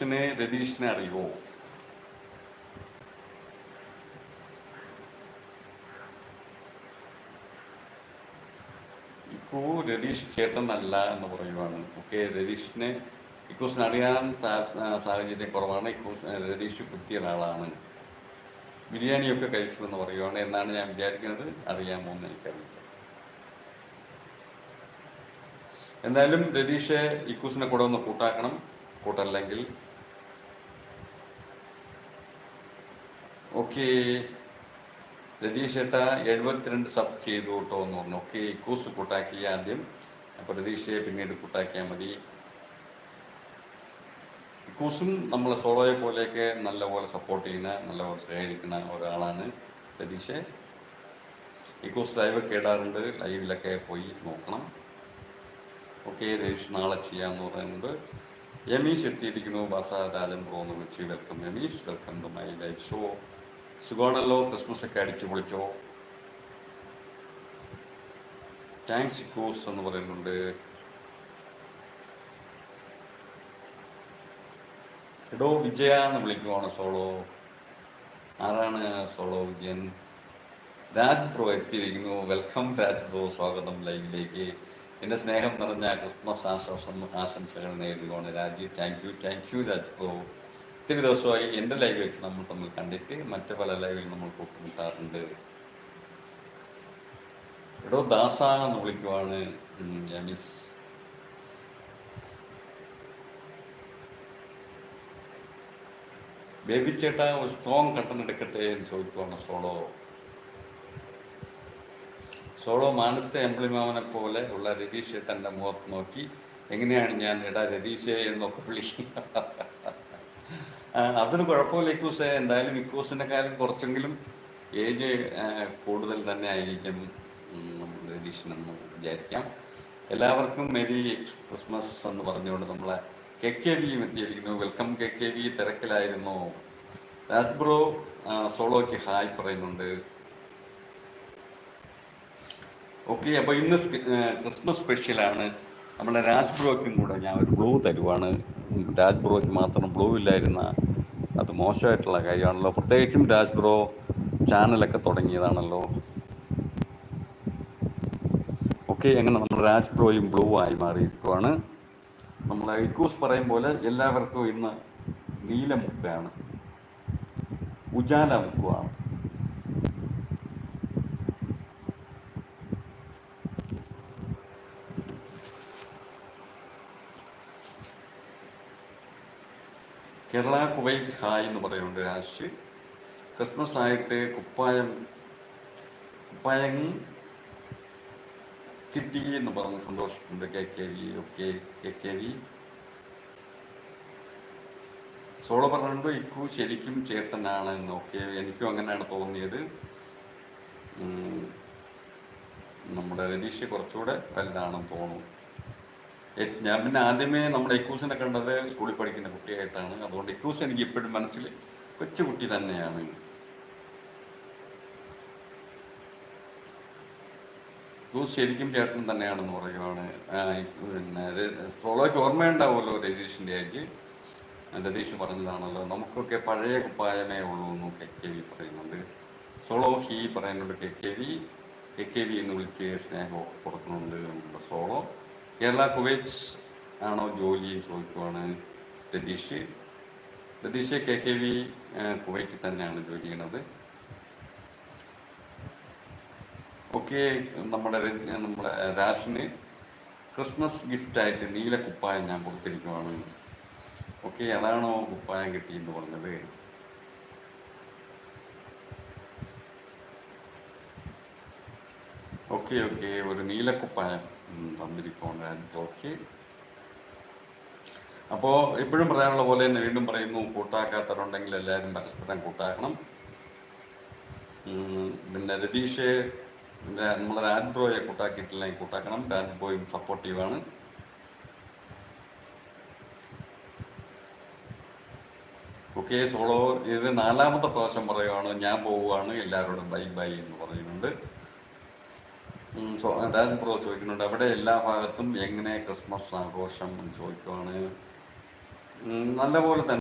രതീഷിനെ അറിയുമോ? ഇക്കു രതീഷ് ചേട്ടനല്ല എന്ന് പറയുവാണ്. ഓക്കെ, രതീഷിനെ ഇക്കൂസിനെ അറിയാൻ സാഹചര്യം കുറവാണ്. രതീഷ് കുത്തിയ ഒരാളാണ്. ബിരിയാണിയൊക്കെ കഴിച്ചു എന്ന് പറയുവാണ് എന്നാണ് ഞാൻ വിചാരിക്കുന്നത്. അറിയാമോ എന്ന് എനിക്കറിയില്ല. എന്തായാലും രതീഷ് ഇക്കൂസിനെ കൂടെ ഒന്ന് കൂട്ടാക്കണം. കൂട്ടല്ലെങ്കിൽ ഓക്കെ. രതീഷ് ഏട്ടാ 72 സബ് ചെയ്തു കേട്ടോ എന്ന് പറഞ്ഞു. ഓക്കെ, ഇക്കൂസ് കൂട്ടാക്കി ആദ്യം, അപ്പോൾ രതീഷെ പിന്നീട് കൂട്ടാക്കിയാൽ മതി. ഇക്കൂസും നമ്മളെ സോളോയെ പോലെയൊക്കെ നല്ലപോലെ സപ്പോർട്ട് ചെയ്യുന്ന, നല്ലപോലെ സഹകരിക്കുന്ന ഒരാളാണ് രതീഷ്. ഇക്കൂസ് ലൈവൊക്കെ ഇടാറുണ്ട്, ലൈവിലൊക്കെ പോയി നോക്കണം. ഓക്കെ, രതീഷ് നാളെ ചെയ്യാമെന്ന് പറയുന്നുണ്ട്. യമീസ് എത്തിയിരിക്കുന്നു. ബാസ രാജൻ ബ്രോ എന്ന് വിളിച്ച് welcome yummies, welcome to my live show. സുഖമാണല്ലോ, ക്രിസ്മസ് ഒക്കെ അടിച്ചു പൊളിച്ചോ? താങ്ക്സ് ഇക്കൂസ് എന്ന് പറയുന്നുണ്ട്. എടോ വിജയ എന്ന് വിളിക്കുവാണ് സോളോ. ആരാണ് സോളോ വിജയൻ? രാജ് ബ്രോ എത്തിയിരിക്കുന്നു. വെൽക്കം രാജ് ബ്രോ, സ്വാഗതം ലൈവിലേക്ക്. എൻ്റെ സ്നേഹം നിറഞ്ഞ ക്രിസ്മസ് ആശംസകൾ നേരുകയാണ് രാജി. Thank you Raj bro. ഒത്തിരി ദിവസമായി എൻ്റെ ലൈവ് വെച്ച് നമ്മൾ തമ്മിൽ കണ്ടിട്ട്. മറ്റു പല ലൈവിൽ നമ്മൾ കൂട്ടുമുട്ടാറുണ്ട്. എടോ ദാസ എന്ന് വിളിക്കുവാണ് യമീസ്. ബേബി ചേട്ടാ ഒരു സ്ട്രോങ് കട്ടൻ എടുക്കട്ടെ എന്ന് ചോദിക്കുവാണ് സോളോ. സോളോ മാനത്തെ എംപ്ലിമാവനെ പോലെ ഉള്ള രതീഷ് ചേട്ടൻ്റെ മുഖത്ത് നോക്കി എങ്ങനെയാണ് ഞാൻ എടാ രതീഷേ എന്നൊക്കെ വിളിക്കുക. അതൊരു കുഴപ്പമില്ല ഇക്കൂസെ. എന്തായാലും ഇക്കൂസിനെക്കാളും കുറച്ചെങ്കിലും ഏജ് കൂടുതൽ തന്നെ ആയിരിക്കും രതീഷിനെന്ന് വിചാരിക്കാം. എല്ലാവർക്കും മെരി ക്രിസ്മസ് എന്ന് പറഞ്ഞുകൊണ്ട് നമ്മളെ KKV എത്തിയിരിക്കുന്നു. Welcome KKV. തിരക്കിലായിരുന്നു. രാജ് ബ്രോ സോളോയ്ക്ക് ഹായ് പറയുന്നുണ്ട്. ഓക്കെ, അപ്പോൾ ഇന്ന് ക്രിസ്മസ് സ്പെഷ്യലാണ്. നമ്മുടെ രാജ് ബ്രോയ്ക്കും കൂടെ ഞാൻ ഒരു ബ്ലൂ തരുവാണ്. രാജ് ബ്രോയ്ക്ക് മാത്രം ബ്ലൂ ഇല്ലായിരുന്ന അത് മോശമായിട്ടുള്ള കാര്യമാണല്ലോ. പ്രത്യേകിച്ചും രാജ് ബ്രോ ചാനലൊക്കെ തുടങ്ങിയതാണല്ലോ. ഓക്കെ, അങ്ങനെ നമ്മുടെ രാജ് ബ്രോയും ബ്ലൂ ആയി മാറിയിരിക്കുവാണ്. നമ്മളെ ഇക്കൂസ് പറയും പോലെ എല്ലാവർക്കും ഇന്ന് നീല മുക്കാണ്, ഉജാല മുക്കുവാണ്. കേരള കുവൈറ്റ് ഹായ് എന്ന് പറയുന്നുണ്ട് രാജ്. ക്രിസ്മസ് ആയിട്ട് കുപ്പായം കിട്ടി എന്ന് പറഞ്ഞ് സന്തോഷിക്കുന്നുണ്ട് KKV. Okay KKV. സോളോ പറഞ്ഞിട്ടുണ്ട് ഇക്കു ശരിക്കും ചേട്ടനാണ്. ഓക്കെ, എനിക്കും അങ്ങനെയാണ് തോന്നിയത്. നമ്മുടെ രതീഷ് കുറച്ചുകൂടെ വലുതാണെന്ന് തോന്നുന്നു. ഞാൻ പിന്നെ ആദ്യമേ നമ്മുടെ ഇക്കൂസിനെ കണ്ടത് സ്കൂളിൽ പഠിക്കുന്ന കുട്ടിയായിട്ടാണ്. അതുകൊണ്ട് ഇക്കൂസ് എനിക്ക് ഇപ്പോഴും മനസ്സിൽ കൊച്ചുകുട്ടി തന്നെയാണ്. ഇക്കൂസ് ശരിക്കും ചേട്ടൻ തന്നെയാണെന്ന് പറയുവാണ്. പിന്നെ സോളോയ്ക്ക് ഓർമ്മയുണ്ടാവുമല്ലോ രതീഷിൻ്റെ ഏജ്. രതീഷ് പറഞ്ഞതാണല്ലോ, നമുക്കൊക്കെ പഴയ കുപ്പായമേ ഉള്ളൂ എന്ന് KKV പറയുന്നുണ്ട്. സോളോ ഹീ പറയുന്നുണ്ട്. KKV എന്ന് വിളിച്ച് സ്നേഹം കൊടുക്കുന്നുണ്ട് നമ്മുടെ സോളോ. കേരള കുവൈറ്റ് ആണോ ജോലി ചോദിക്കുവാണ് രതീഷ്. KKV കുവൈറ്റിൽ തന്നെയാണ് ജോലി ചെയ്യുന്നത്. ഓക്കെ, നമ്മുടെ രാഷിന് ക്രിസ്മസ് ഗിഫ്റ്റായിട്ട് നീല കുപ്പായം ഞാൻ കൊടുത്തിരിക്കുവാണ്. ഓക്കെ, അതാണോ കുപ്പായം കിട്ടിയെന്ന് പറഞ്ഞത്? ഓക്കെ, ഒരു നീലക്കുപ്പായം തന്നിരിക്കുവാണ്. ഓക്കെ, അപ്പോൾ ഇപ്പോഴും പറയാനുള്ള പോലെ തന്നെ വീണ്ടും പറയുന്നു, കൂട്ടാക്കാത്തവരുണ്ടെങ്കിൽ എല്ലാവരും പരസ്പരം കൂട്ടാക്കണം. പിന്നെ രതീഷ് നമ്മളെ രാജ് ബ്രോയെ കൂട്ടാക്കിയിട്ടില്ലെങ്കിൽ കൂട്ടാക്കണം. രാജ് ബ്രോയും സപ്പോർട്ടീവാണ്. ഓക്കെ, സോളോ ഇത് 4ാമത്തെ പ്രാവശ്യം പറയുവാണ് ഞാൻ പോവുകയാണ്, എല്ലാവരോടും ബൈ ബൈ എന്ന് പറയുന്നുണ്ട്. രാജ് ബ്രോ ചോദിക്കുന്നുണ്ട് അവിടെ എല്ലാ ഭാഗത്തും എങ്ങനെ ക്രിസ്മസ് ആഘോഷം എന്ന് ചോദിക്കുവാണ്. നല്ല പോലെ തന്നെ